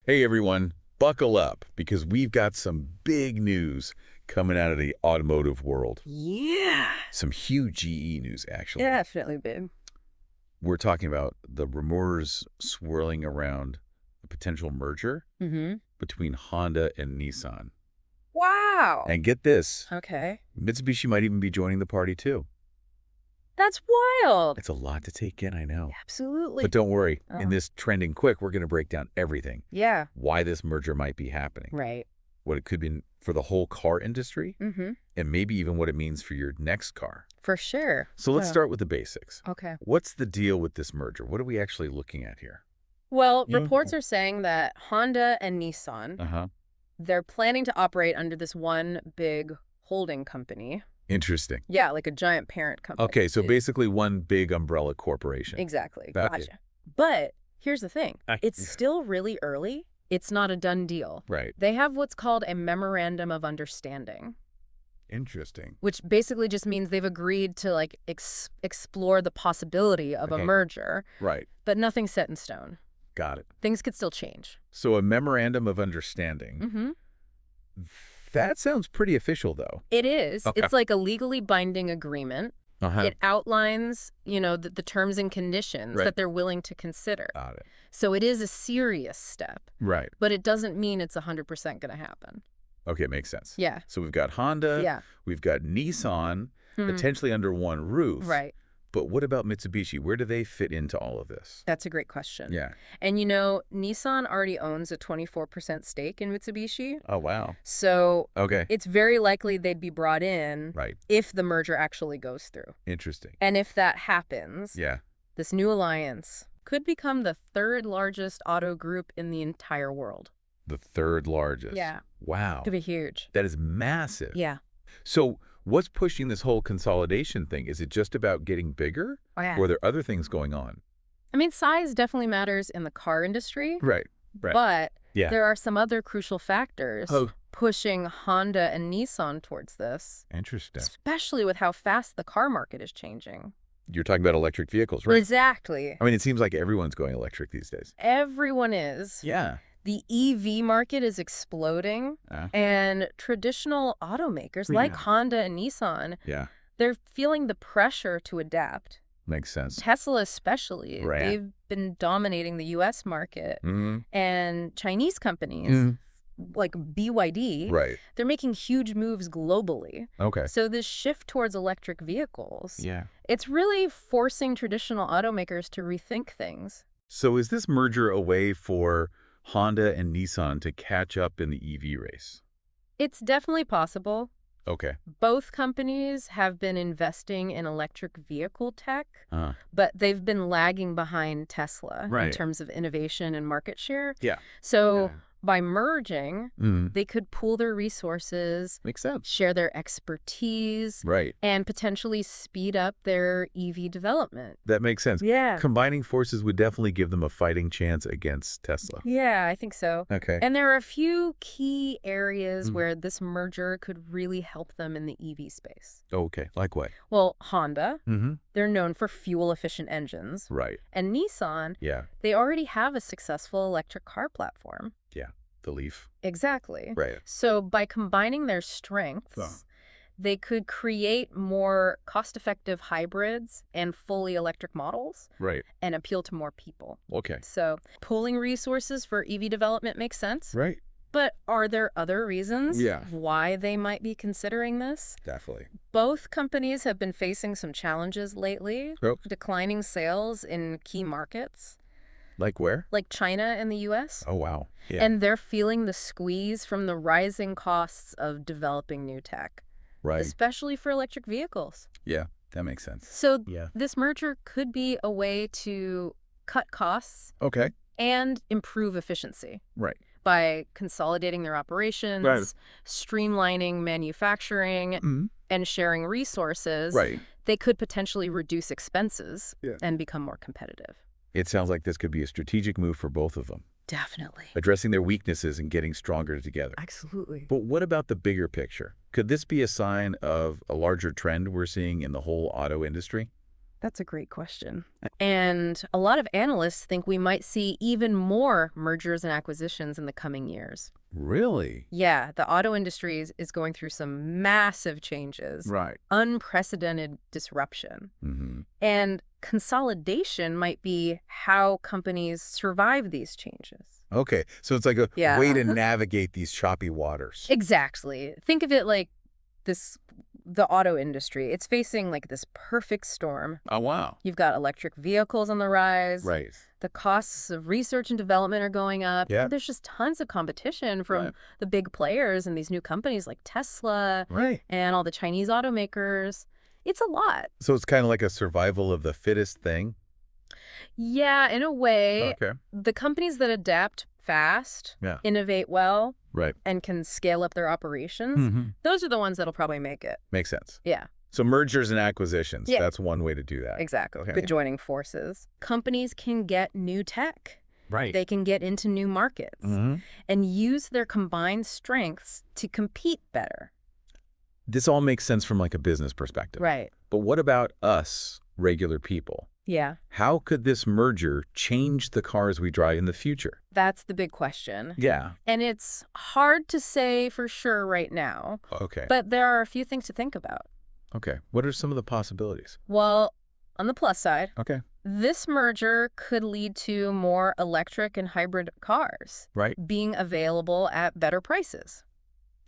Hey everyone, buckle up because we've got some big news coming out of the automotive world. Yeah. Some huge GE news, actually. Definitely, babe. We're talking about the rumors swirling around a potential merger Mm-hmm. between Honda and Nissan. Wow. And get this, Okay. Mitsubishi might even be joining the party too. That's wild. It's a lot to take in, I know. But Absolutely. don't worry, in Oh. this Trending Quick, we're going to break down everything. Yeah. Why this merger might be happening. Right. What it could mean for the whole car industry. Mm-hmm. And maybe even what it means for your next car. For sure. So let's start with the basics. Okay. What's the deal with this merger? What are we actually looking at here? Well, reports are saying that Honda and Nissan, Uh-huh. they're planning to operate under this one big holding company. Interesting. Yeah, like a giant parent company. Okay, so basically one big umbrella corporation. Exactly. Got Gotcha. it. But here's the thing. I- It's still really early. It's not a done deal. Right. They have what's called a Memorandum of Understanding, Interesting. which basically just means they've agreed to explore the possibility of a Okay. merger, Right. but nothing's set in stone. Got it. Things could still change. So a memorandum of understanding. Mm-hmm. That sounds pretty official, though. It is. Okay. It's like a legally binding agreement. Uh-huh. It outlines, the terms and conditions Right. that they're willing to consider. Got it. So it is a serious step, Right. but it doesn't mean it's 100% going to happen. Okay, makes sense. Yeah. So we've got Honda. Yeah. We've got Nissan, Mhm. potentially under one roof. Right. But what about Mitsubishi? Where do they fit into all of this? That's a great question. Yeah. And Nissan already owns a 24% stake in Mitsubishi. Oh, wow. So Okay. it's very likely they'd be brought in Right. if the merger actually goes through. Interesting. And if that happens, Yeah. this new alliance could become the third largest auto group in the entire world. The third largest. Yeah. Wow. Could be huge. That is massive. Yeah. So what's pushing this whole consolidation thing? Is it just about getting bigger? Oh, yeah. Or are there other things going on? I mean, size definitely matters in the car industry, Right. Right. but Yeah. there are some other crucial factors Oh. pushing Honda and Nissan towards this, Interesting. especially with how fast the car market is changing. You're talking about electric vehicles, right? Exactly. I mean, it seems like everyone's going electric these days. Everyone is. Yeah. The EV market is exploding, and traditional automakers like Yeah. Honda and Nissan, Yeah. they're feeling the pressure to adapt. Makes sense. Tesla especially, Right. they've been dominating the US market, Mm-hmm. and Chinese companies like BYD, Right. they're making huge moves globally. Okay. So this shift towards electric vehicles, Yeah. it's really forcing traditional automakers to rethink things. So is this merger a way for Honda and Nissan to catch up in the EV race? It's definitely possible. Okay. Both companies have been investing in electric vehicle tech, Uh, but they've been lagging behind Tesla in Right. terms of innovation and market share. yeah. So Yeah. by merging, Mm. they could pool their resources, Makes sense. share their expertise, Right. and potentially speed up their EV development. That makes sense. Yeah. Combining forces would definitely give them a fighting chance against Tesla. Yeah, I think so. Okay. And there are a few key areas Mm. where this merger could really help them in the EV space. Okay. Like what? Well, Honda, Mm-hmm. they're known for fuel-efficient engines. Right. And Nissan, Yeah. they already have a successful electric car platform. Yeah. The Leaf. Exactly. Right. So by combining their strengths, Huh. they could create more cost-effective hybrids and fully electric models Right. and appeal to more people. Okay. So pooling resources for EV development makes sense. Right. But are there other reasons Yeah. why they might be considering this? Definitely. Both companies have been facing some challenges lately, Oh. declining sales in key markets Like where? like China and the US. Oh, wow. Yeah. And they're feeling the squeeze from the rising costs of developing new tech, right. especially for electric vehicles. Yeah. That makes sense. So Yeah. this merger could be a way to cut costs and improve efficiency Right. by consolidating their operations, Right. streamlining manufacturing, Mm. and sharing resources. Right. They could potentially reduce expenses Yeah. and become more competitive. It sounds like this could be a strategic move for both of them, Definitely. addressing their weaknesses and getting stronger together. Absolutely. But what about the bigger picture? Could this be a sign of a larger trend we're seeing in the whole auto industry? That's a great question. And a lot of analysts think we might see even more mergers and acquisitions in the coming years. Really? Yeah, the auto industry is going through some massive changes, Right. unprecedented disruption. Mm-hmm. And consolidation might be how companies survive these changes. Okay, so it's like a Yeah. way to navigate these choppy waters. Exactly. Think of it like the auto industry. It's facing like this perfect storm. Oh, wow. You've got electric vehicles on the rise. Right. The costs of research and development are going up. Yeah. There's just tons of competition from Right. the big players and these new companies like Tesla Right. and all the Chinese automakers. It's a lot. So it's kind of like a survival of the fittest thing? Yeah, in a way, Okay. the companies that adapt fast, Yeah. innovate well, Right. and can scale up their operations, Mm-hmm. those are the ones that'll probably make it. Makes sense. Yeah, So mergers and acquisitions, Yeah. that's one way to do that. exactly. Okay. But joining forces. Companies can get new tech. Right. They can get into new markets Mm-hmm. and use their combined strengths to compete better. This all makes sense from like a business perspective. Right. But what about us, regular people? Yeah, How could this merger change the cars we drive in the future? that's the big question. Yeah. And it's hard to say for sure right now, Okay. but there are a few things to think about. Okay. What are some of the possibilities? Well, on the plus side, Okay. this merger could lead to more electric and hybrid cars Right. being available at better prices,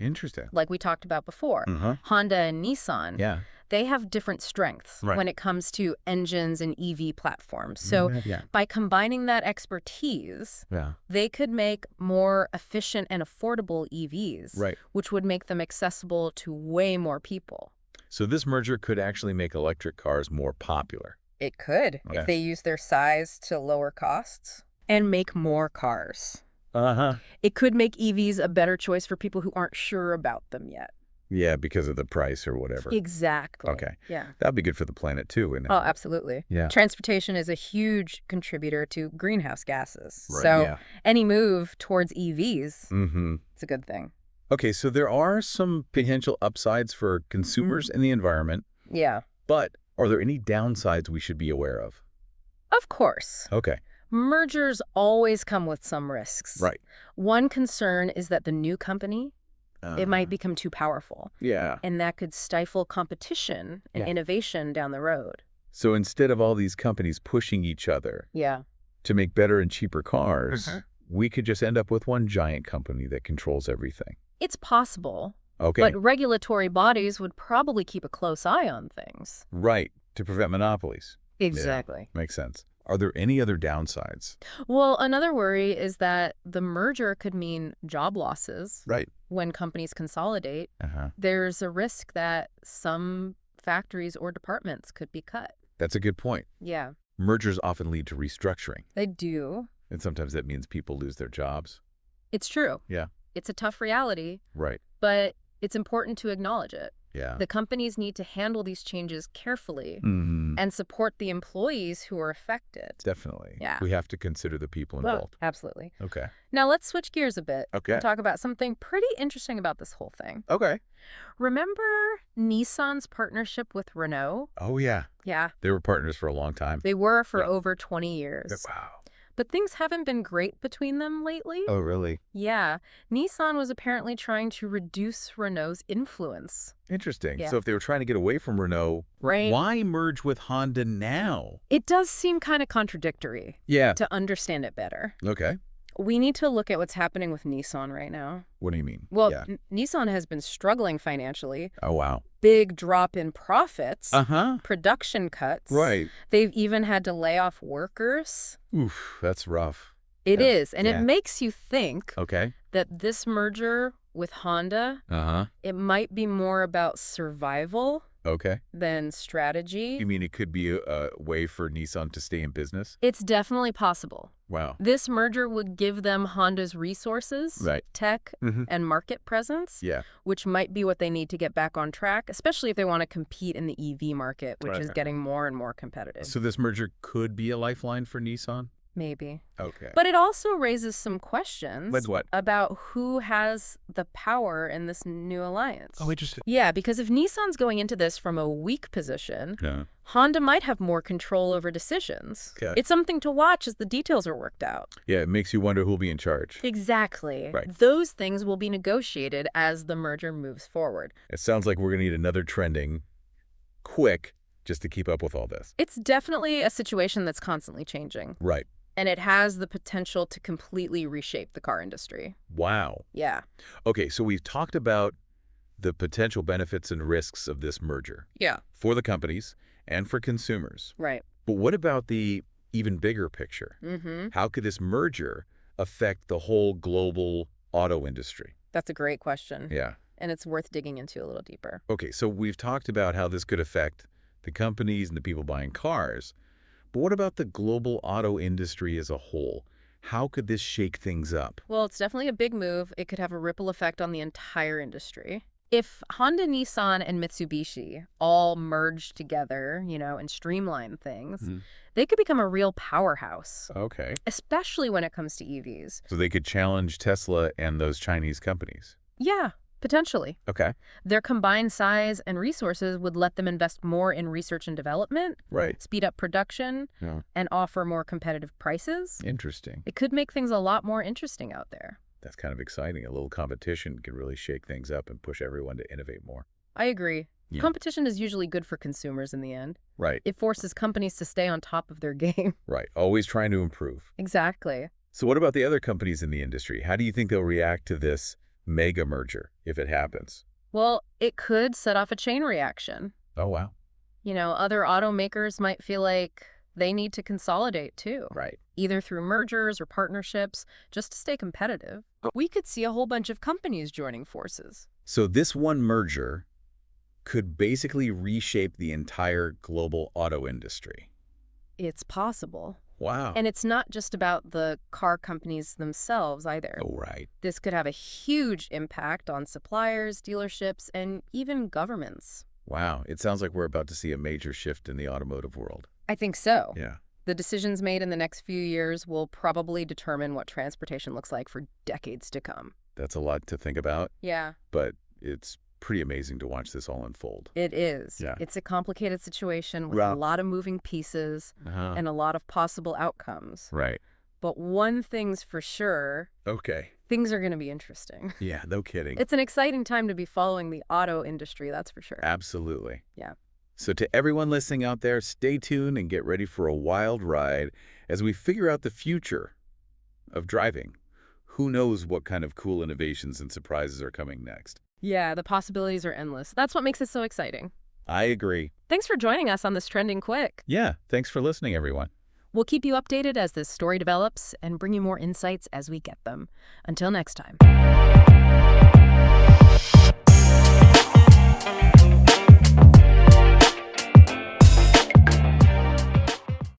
Interesting. like we talked about before. Mm-hmm. Honda and Nissan, Yeah. they have different strengths Right. when it comes to engines and EV platforms. So yeah. by combining that expertise, Yeah. they could make more efficient and affordable EVs, Right. which would make them accessible to way more people. So this merger could actually make electric cars more popular. It could, Okay. if they use their size to lower costs and make more cars. Uh-huh. It could make EVs a better choice for people who aren't sure about them yet. Yeah, because of the price or whatever. Exactly. Okay. Yeah. That'd be good for the planet too, wouldn't it? Oh, absolutely. Yeah. Transportation is a huge contributor to greenhouse gases. Right, So yeah. any move towards EVs, Mm-hmm. it's a good thing. Okay, so there are some potential upsides for consumers and the environment, Yeah. but are there any downsides we should be aware of? Of course. Okay. Mergers always come with some risks. Right. One concern is that the new company, it might become too powerful, Yeah. and that could stifle competition and Yeah. innovation down the road. So instead of all these companies pushing each other Yeah. to make better and cheaper cars, Mhm. we could just end up with one giant company that controls everything. It's possible, Okay. but regulatory bodies would probably keep a close eye on things. Right, to prevent monopolies. Exactly. Makes sense. Are there any other downsides? Well, another worry is that the merger could mean job losses Right. when companies consolidate. Uh-huh. There's a risk that some factories or departments could be cut. That's a good point. Yeah, Mergers often lead to restructuring, they do. and sometimes that means people lose their jobs. It's true. Yeah. It's a tough reality, Right. but it's important to acknowledge it. Yeah. The companies need to handle these changes carefully Mhm. and support the employees who are affected. Definitely. Yeah. We have to consider the people involved. Absolutely. Okay. Now let's switch gears a bit Okay. and talk about something pretty interesting about this whole thing. Okay. Remember Nissan's partnership with Renault? Oh, yeah. Yeah, They were partners for a long time. they were for Yeah. over 20 years. Wow. But things haven't been great between them lately. Oh, really? Yeah, Nissan was apparently trying to reduce Renault's influence. Interesting. Yeah. So if they were trying to get away from Renault, Right. why merge with Honda now? It does seem kind of contradictory Yeah. to understand it better. Okay. We need to look at what's happening with Nissan right now. What do you mean? Well, Yeah. Nissan has been struggling financially. Oh, wow. Big drop in profits, Uh-huh. production cuts. Right. They've even had to lay off workers. Oof, that's rough. It Yeah. is, and Yeah. it makes you think Okay. that this merger with Honda, Uh-huh. it might be more about survival Okay. than strategy. You mean it could be a way for Nissan to stay in business? It's definitely possible. Wow. This merger would give them Honda's resources, Right. tech, Mm-hmm. and market presence, Yeah. which might be what they need to get back on track, especially if they want to compete in the EV market, which Right. is getting more and more competitive. So this merger could be a lifeline for Nissan? Maybe. Okay. But it also raises some questions Like what? about who has the power in this new alliance. Oh, interesting. Yeah, because if Nissan's going into this from a weak position, Yeah. Honda might have more control over decisions. Okay. It's something to watch as the details are worked out. Yeah, it makes you wonder who'll be in charge. Exactly. Right. Those things will be negotiated as the merger moves forward. It sounds like we're going to need another trending quick just to keep up with all this. It's definitely a situation that's constantly changing. Right. And it has the potential to completely reshape the car industry. Wow. Yeah. Okay, so we've talked about the potential benefits and risks of this merger Yeah. for the companies and for consumers. Right. But what about the even bigger picture? Mm-hmm. How could this merger affect the whole global auto industry? That's a great question. Yeah. And it's worth digging into a little deeper. Okay, so we've talked about how this could affect the companies and the people buying cars. But what about the global auto industry as a whole? How could this shake things up? Well, it's definitely a big move. It could have a ripple effect on the entire industry. If Honda, Nissan, and Mitsubishi all merge together, and streamline things, they could become a real powerhouse, Okay. especially when it comes to EVs. So they could challenge Tesla and those Chinese companies. Yeah, potentially. Okay. Their combined size and resources would let them invest more in research and development, Right. speed up production, Yeah. and offer more competitive prices. Interesting. It could make things a lot more interesting out there. That's kind of exciting. A little competition could really shake things up and push everyone to innovate more. I agree. Yeah. Competition is usually good for consumers in the end. Right. It forces companies to stay on top of their game. Right. Always trying to improve. Exactly. So what about the other companies in the industry? How do you think they'll react to this mega merger if it happens? Well, it could set off a chain reaction. Oh, wow. Other automakers might feel like they need to consolidate too, Right. either through mergers or partnerships, just to stay competitive. We could see a whole bunch of companies joining forces. So this one merger could basically reshape the entire global auto industry. It's possible. Wow. And it's not just about the car companies themselves either. Oh, right. This could have a huge impact on suppliers, dealerships, and even governments. Wow. It sounds like we're about to see a major shift in the automotive world. I think so. Yeah. The decisions made in the next few years will probably determine what transportation looks like for decades to come. That's a lot to think about, Yeah, but it's pretty amazing to watch this all unfold. it is. Yeah. It's a complicated situation with Right. a lot of moving pieces and a lot of possible outcomes. Right. But one thing's for sure, Okay. things are going to be interesting. Yeah, no kidding. It's an exciting time to be following the auto industry, that's for sure. Absolutely. Yeah. So to everyone listening out there, stay tuned and get ready for a wild ride as we figure out the future of driving. Who knows what kind of cool innovations and surprises are coming next? Yeah, the possibilities are endless. That's what makes it so exciting. I agree. Thanks for joining us on this Trending Quick. Yeah, thanks for listening, everyone. We'll keep you updated as this story develops and bring you more insights as we get them. Until next time.